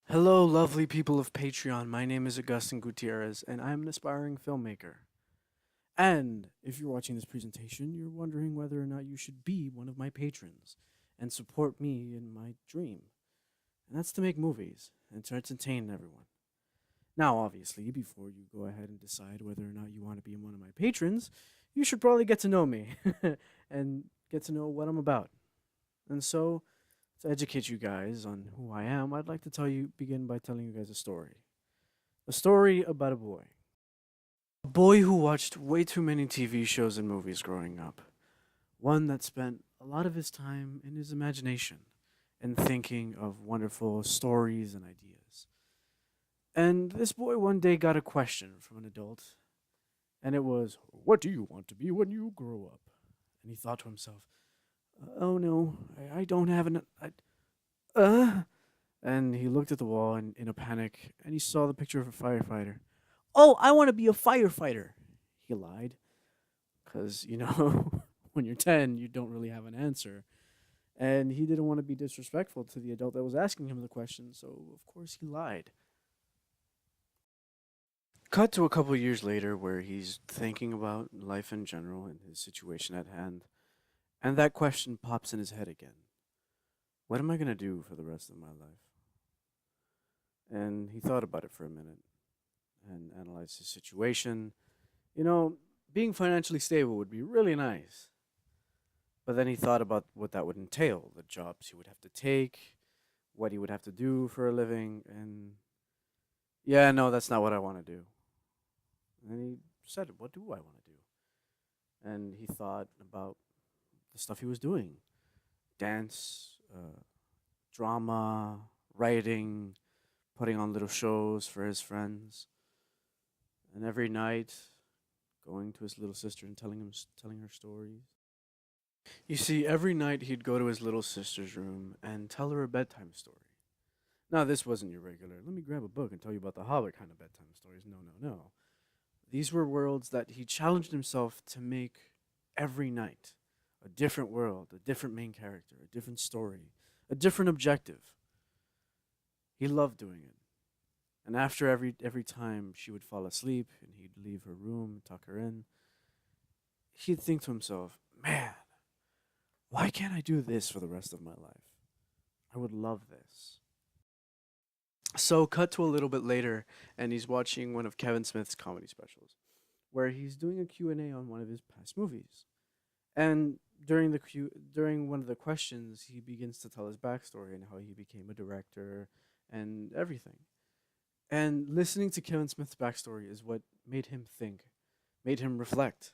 Hello, lovely people of Patreon. My name is Agustin Gutierrez, and I'm an aspiring filmmaker. And if you're watching this presentation, you're wondering whether or not you should be one of my patrons and support me in my dream. And that's to make movies and to entertain everyone. Now, obviously, before you go ahead and decide whether or not you want to be one of my patrons, you should probably get to know me and get to know what I'm about. And so, to educate you guys on who I am, I'd like to begin by telling you guys a story. A story about a boy. A boy who watched way too many TV shows and movies growing up. One that spent a lot of his time in his imagination and thinking of wonderful stories and ideas. And this boy one day got a question from an adult, and it was, "What do you want to be when you grow up?" And he thought to himself, "Oh no, I don't have an. Uh. And he looked at the wall in a panic, and he saw the picture of a firefighter. "Oh, I want to be a firefighter," he lied. Because, when you're 10, you don't really have an answer. And he didn't want to be disrespectful to the adult that was asking him the question, so of course he lied. Cut to a couple years later where he's thinking about life in general and his situation at hand, and that question pops in his head again. What am I going to do for the rest of my life? And he thought about it for a minute and analyzed his situation. Being financially stable would be really nice. But then he thought about what that would entail, the jobs he would have to take, what he would have to do for a living, and yeah, no, that's not what I want to do. And he said, "What do I want to do?" And he thought about the stuff he was doing: dance, drama, writing, putting on little shows for his friends. And every night, going to his little sister and telling her stories. You see, every night he'd go to his little sister's room and tell her a bedtime story. Now, this wasn't your regular, "let me grab a book and tell you about the Hobbit" kind of bedtime stories. No, no, no. These were worlds that he challenged himself to make every night. A different world, a different main character, a different story, a different objective. He loved doing it. And after every time she would fall asleep and he'd leave her room, tuck her in, he'd think to himself, "Man, why can't I do this for the rest of my life? I would love this." So, cut to a little bit later, and he's watching one of Kevin Smith's comedy specials, where he's doing a Q&A on one of his past movies. And during one of the questions, he begins to tell his backstory and how he became a director and everything. And listening to Kevin Smith's backstory is what made him think, made him reflect.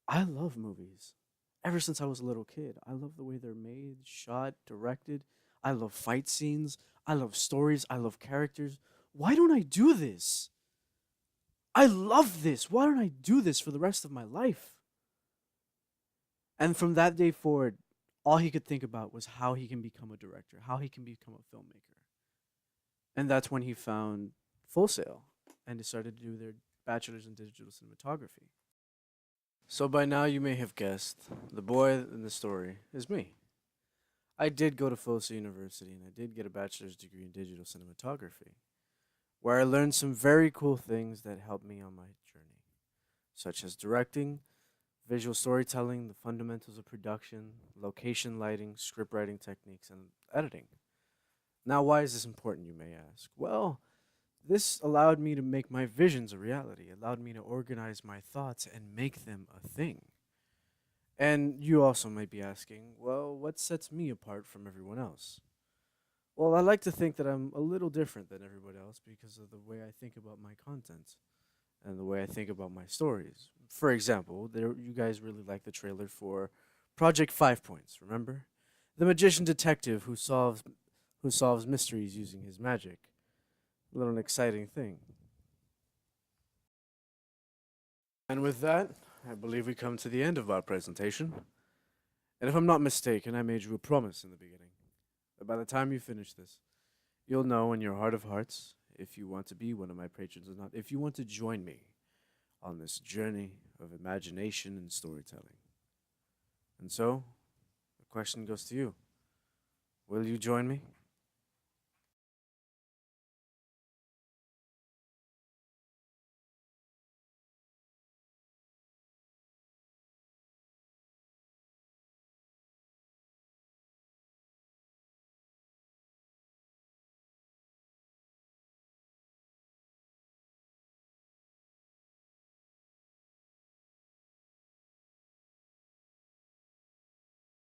I love movies. Ever since I was a little kid, I love the way they're made, shot, directed. I love fight scenes. I love stories. I love characters. Why don't I do this? I love this. Why don't I do this for the rest of my life? And from that day forward, all he could think about was how he can become a director, how he can become a filmmaker. And that's when he found Full Sail and decided to do their bachelor's in digital cinematography. So by now you may have guessed, the boy in the story is me. I did go to Full Sail University and I did get a bachelor's degree in digital cinematography, where I learned some very cool things that helped me on my journey, such as directing, visual storytelling, the fundamentals of production, location lighting, script writing techniques, and editing. Now, why is this important, you may ask? Well, this allowed me to make my visions a reality, allowed me to organize my thoughts and make them a thing. And you also might be asking, well, what sets me apart from everyone else? Well, I like to think that I'm a little different than everyone else because of the way I think about my content and the way I think about my stories. For example, you guys really like the trailer for Project 5 Points, remember? The magician detective who solves mysteries using his magic. A little exciting thing. And with that, I believe we come to the end of our presentation. And if I'm not mistaken, I made you a promise in the beginning that by the time you finish this, you'll know in your heart of hearts if you want to be one of my patrons or not, if you want to join me on this journey of imagination and storytelling. And so, the question goes to you. Will you join me?